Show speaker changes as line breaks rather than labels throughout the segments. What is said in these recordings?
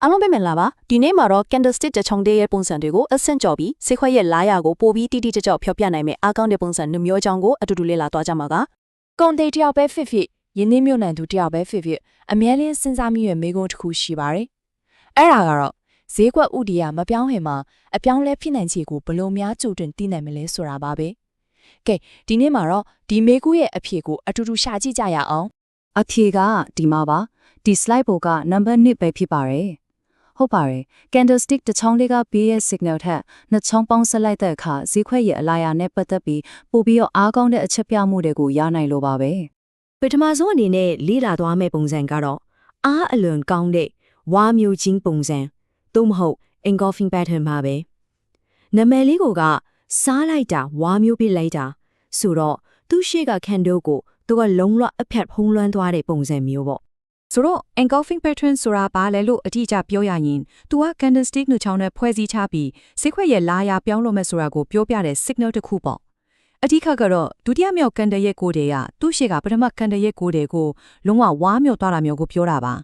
အားလုံးပဲမင်္ဂလာပါဒီနေ့မှာတော့ candlestick တချောင်းတဲ့ရဲ့ပုံစံတွေကိုအဆင့်ကျော်ပြီးစိတ်ခွက်ရဲ့လာရကိုပို့ပြီးတိတိကျကျဖြောပြနိုင်မယ်အားကောင်းတဲ့ပုံစံနှမျိုးချောင်းကိုအတူတူလေ့လာသွားကြမှာက
ကုန်တေတယောက်ပဲဖြစ်ဖြစ်ယင်းနှင်းမြို့နယ်သူတယောက်ပဲဖြစ်ဖြစ်အမြဲတမ်းစဉ်းစားမိရဲ့မိကုန်းတစ်ခုရှိပါတယ်အဲ့ဒါကတော့ဈေးကွက်ဥတီယာမပြောင်းဟင်မှာအပြောင်းလဲဖြစ်နိုင်ခြေကိုဘလို့များကြိုတင်သိနိုင်မလဲဆိုတာပါပဲကဲဒီနေ့မှာတော့ဒီမိကုန်းရဲ့အဖြေကိုအတူတူရှာကြည့်ကြရအောင်
အဖြေကဒီမှာပါဒီ slide ပေါ်က number 1ပဲဖြစ်ပါတယ်ဟုတ်ပါတယ် candlestick တစ်ချောင်းလေးကပေးရဲ့ signal ထက်နှစ်ချောင်းပေါင်းဆက်လိုက်တဲ့အခါဈေးခွက်ရဲ့အလားအလာနဲ့ပတ်သက်ပြီးပို့ပြီးတော့အားကောင်းတဲ့အချက်ပြမှုတွေကိုရနိုင်လို့ပါပဲ
ပထမဆုံးအနေနဲ့လေ့လာသွားမယ့်ပုံစံကတော့အားအလွန်ကောင်းတဲ့ဝါမျိုးချင်းပုံစံသို့မဟုတ် engulfing pattern ပါပဲနာမည်လေးကစားလိုက်တာဝါမျိုးပြလိုက်တာဆိုတော့သူ့ရှေ့က candle ကိုသူကလုံးဝအဖြတ်ဖုံးလွှမ်းသွားတဲ့ပုံစံမျိုးပေါ့
ဆိုတော့ engulfing pattern ဆိုတာဘာလဲလို့အတိအကျပြောရရင် तू က candlestick နှုတ်ချောင်းနဲ့ဖွဲ့စည်းချပြီးဈေးခွက်ရဲ့လာရပြောင်းလို့မဲ့ဆိုတာကိုပြောပြတဲ့ signal တစ်ခုပေါ့အဓိကကတော့ဒုတိယမြောက် candle ရဲ့ကိုယ်တည်းကသူ့ရှေ့ကပထမ candle ရဲ့ကိုယ်တည်းကိုလုံးဝဝါမျိုးသွားတာမျိုးကိုပြောတာပါ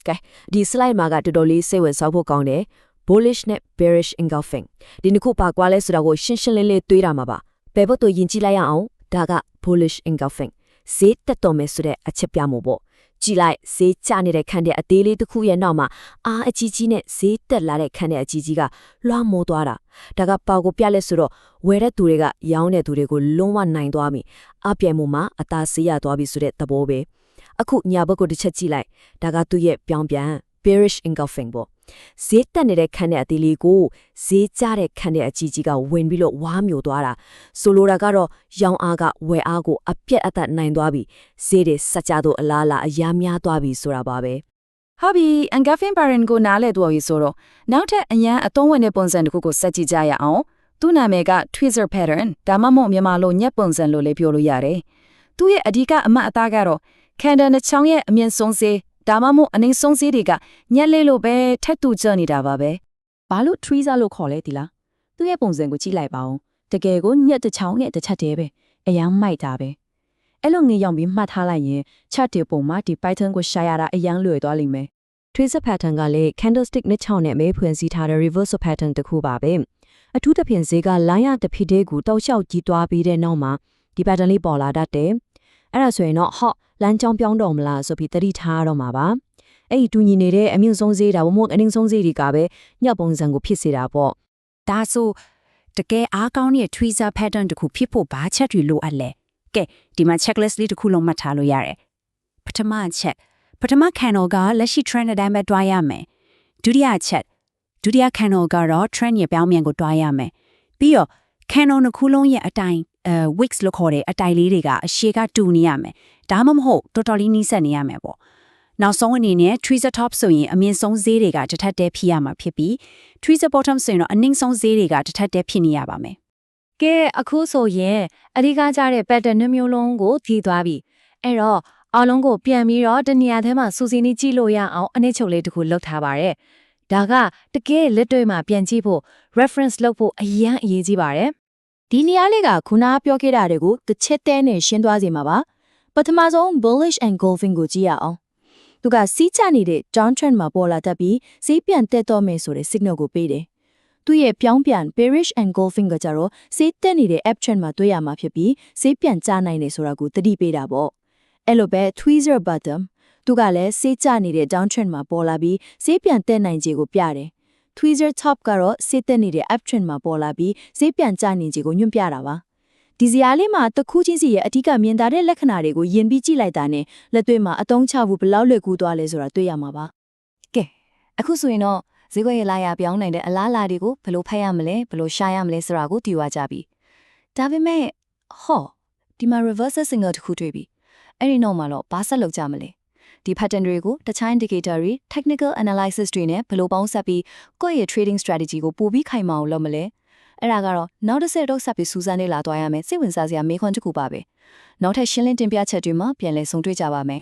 ကဲဒီ slide မှာကတော်တော်လေးစိတ်ဝင်စားဖို့ကောင်းတယ် bullish နဲ့ bearish engulfing ဒီနှစ်ခုပါကွာလဲဆိုတာကိုရှင်းရှင်းလင်းလင်းတွေးတာမှာပါဘယ်ဘက်တော့ယဉ်ကြည့်လိုက်ရအောင်ဒါက bullish engulfing ဈေးတက်တော်မယ်ဆိုတဲ့အချက်ပြမှုပေါ့ကြည်လိုက်ဈေးကျနေတဲ့ခန်းတဲ့အသေးလေးတစ်ခုရဲ့နောက်မှာအားအကြီးကြီးနဲ့ဈေးတက်လာတဲ့ခန်းတဲ့အကြီးကြီးကလွှမ်းမိုးသွားတာဒါကပေါကိုပြလက်ဆိုတော့ဝယ်တဲ့သူတွေကရောင်းတဲ့သူတွေကိုလုံးဝနိုင်သွားပြီအပြိုင်မှုမှာအသာဆေးရသွားပြီဆိုတဲ့သဘောပဲအခုညာဘက်ကိုတစ်ချက်ကြည့်လိုက်ဒါကသူ့ရဲ့ပြောင်းပြန် bearish engulfing ပေါ့ဈေးတက်နေတဲ့ခန်းတဲ့အသေးလေးကိုဈေးကျတဲ့ခန်းတဲ့အကြီးကြီးကဝင်ပြီးလို့ဝါမျိုးသွားတာဆိုလိုတာကတော့ရောင်းအားကဝယ်အားကိုအပြက်အသက်နိုင်သွားပြီဈေးတွေစကြတော့အလားလာအများများသွားပြီဆိုတာပါပဲ
ဟုတ်ပြီ engulfing pattern ကိုနားလည်သွားပြီဆိုတော့နောက်ထပ်အရန်အသုံးဝင်တဲ့ပုံစံတစ်ခုကိုစက်ကြည့်ကြရအောင်သူ့နာမည်က tweezer pattern ဒါမှမဟုတ်မြန်မာလိုညက်ပုံစံလို့လည်းပြောလို့ရတယ်သူ့ရဲ့အဓိကအမှတ်အသားကတော့ candle နှစ်ချောင်းရဲ့အမြင့်ဆုံးဈေးဒါမှမဟုတ်အနှိမ့်ဆုံးဈေးတွေကညက်လေးလို့ပဲထက်တူကျနေတာပါပဲဘာလို့ tweezer လို့ခေါ်လဲဒီလားသူ့ရဲ့ပုံစံကိုကြည့်လိုက်ပါဦးတကယ်ကိုညက်တစ်ချောင်းနဲ့တစ်ချက်တည်းပဲအရန်မိုက်တာပဲအဲ့လိုငေးရောက်ပြီးမှတ်ထားလိုက်ရင် chart တွေပုံမှာဒီ pattern ကိုရှာရတာအရန်လွယ်သွားလိမ့်မယ်
tweezer pattern ကလည်း candlestick နှစ်ချောင်းနဲ့မဲဖွင့်စည်းထားတဲ့ reverse pattern တစ်ခုပါပဲအထူးသဖြင့်ဈေးက line ရတစ်ဖိတဲ့ကိုတောက်လျှောက်ကြီးသွားပြီးတဲ့နောက်မှာဒီ pattern လေးပေါ်လာတတ်တယ်အဲ့ဒါဆိုရင်တော့ဟော့လမ်းကြောင်းပြောင်းတော့မလားဆိုပြီးသတိထားတော့မှာပါအဲ့ဒီတူညီနေတဲ့အမြင့်ဆုံးဈေးဒါမှမဟုတ်အနှိမ့်ဆုံးဈေးတွေကပဲညပုံစံကိုဖြစ်စေတာပေါ့
ဒါဆိုတကယ်အားကောင်းတဲ့ tweezer pattern တခုဖြစ်ဖို့ဘာချက်တွေလိုအပ်လဲကဲဒီမှာ checklist လေးတစ်ခုလုံးမှတ်ထားလို့ရတယ်ပထမချက်ပထမ candle ကလက်ရှိ trend အတိုင်းပဲတွားရမယ်ဒုတိယချက်ဒုတိယ candle ကတော့ trend ရဲ့ပြောင်းပြန်ကိုတွားရမယ်ပြီးတော့ candle တစ်ခုလုံးရဲ့အတိုင်းwicks လို့ခေါ်တဲ့အတိုင်လေးတွေကအရှေ့ကတူနေရမယ်ဒါမှမဟုတ်တော်တော်လေးနီးစပ်နေရမယ်ပေါ့နောက်ဆုံးအနေနဲ့ tweezer top ဆိုရင်အမြင့်ဆုံးဈေးတွေကတစ်ထပ်တည်းဖြစ်ရမှာဖြစ်ပြီး tweezer bottom ဆိုရင်တော့အနှိမ့်ဆုံးဈေးတွေကတစ်ထပ်တည်းဖြစ်နေရပါမယ်ကဲအခုဆိုရင်အဓိကကျတဲ့ pattern နှမျိုးလုံးကိုကြည့်သွားပြီအဲ့တော့အားလုံးကိုပြန်ပြီးတော့တနေရာထဲမှာစူးစီးနေကြည့်လို့ရအောင်အနည်းချုပ်လေးတစ်ခုလုပ်ထားပါတယ်ဒါကတကယ်လက်တွေ့မှာပြန်ကြည့်ဖို့ reference လုပ်ဖို့အရန်အရေးကြီးပါတယ်ဒီနေရာလေးကခုနပြောခဲ့တာတွေကိုတစ်ချက်တည်းနဲ့ရှင်းသွားစေမှာပါပထမဆုံး bullish engulfing ကိုကြည့်ရအောင်သူကစီးချနေတဲ့ down trend မှာပေါ်လာတတ်ပြီးဈေးပြန်တက်တော့မယ်ဆိုတဲ့ signal ကိုပေးတယ်သူရဲ့ပြောင်းပြန် bearish engulfing ကကြတော့ဈေးတက်နေတဲ့ up trend မှာတွေ့ရမှာဖြစ်ပြီးဈေးပြန်ကျနိုင်တယ်ဆိုတာကိုသတိပေးတာပေါ့အဲ့လိုပဲ tweezer bottom သူကလည်းဈေးကျနေတဲ့ down trend မှာပေါ်လာပြီးဈေးပြန်တက်နိုင်ခြေကိုပြတယ်tweezer top ကတော့ဈေးတက်နေတဲ့ up trend မှာပေါ်လာပြီးဈေးပြန်ကျနိုင်ခြေကိုညွှန်ပြတာပါဒီဇာတ်လေးမှာတစ်ခုချင်းစီရဲ့အဓိကမြင်သာတဲ့လက္ခဏာတွေကိုယင်ပြီးကြည့်လိုက်တာနဲ့လက်တွေ့မှာအသုံးချဖို့ဘယ်လောက်လွယ်ကူသွားလဲဆိုတာတွေ့ရမှာပါကဲအခုဆိုရင်တော့ဈေးကွက်ရဲ့လာရပြောင်းနိုင်တဲ့အလားအလာတွေကိုဘယ်လိုဖတ်ရမလဲဘယ်လိုရှာရမလဲဆိုတာကိုသိသွားကြပြီဒါပေမဲ့ဟောဒီမှာ reverse signal တစ်ခုတွေ့ပြီအဲ့ဒီနောက်မှာတော့ဘာဆက်လုပ်ကြမလဲဒီ pattern တွေကိုတခြား indicator တွေ technical analysis တွေနဲ့ဘယ်လိုပေါင်းစပ်ပြီးကိုယ့်ရဲ့ trading strategy ကိုပိုပြီးခိုင်မာအောင်လုပ်မလဲအဲ့ဒါကတော့နောက်တစ်ဆက်တော့ဆက်ပြီးစူးစမ်းနေလာသွားရမယ်စိတ်ဝင်စားစရာမေးခွန်းတစ်ခုပါပဲနောက်ထပ်ရှင်းလင်းတင်ပြချက်တွေမှာပြန်လည်ဆုံတွေ့ကြပါမယ်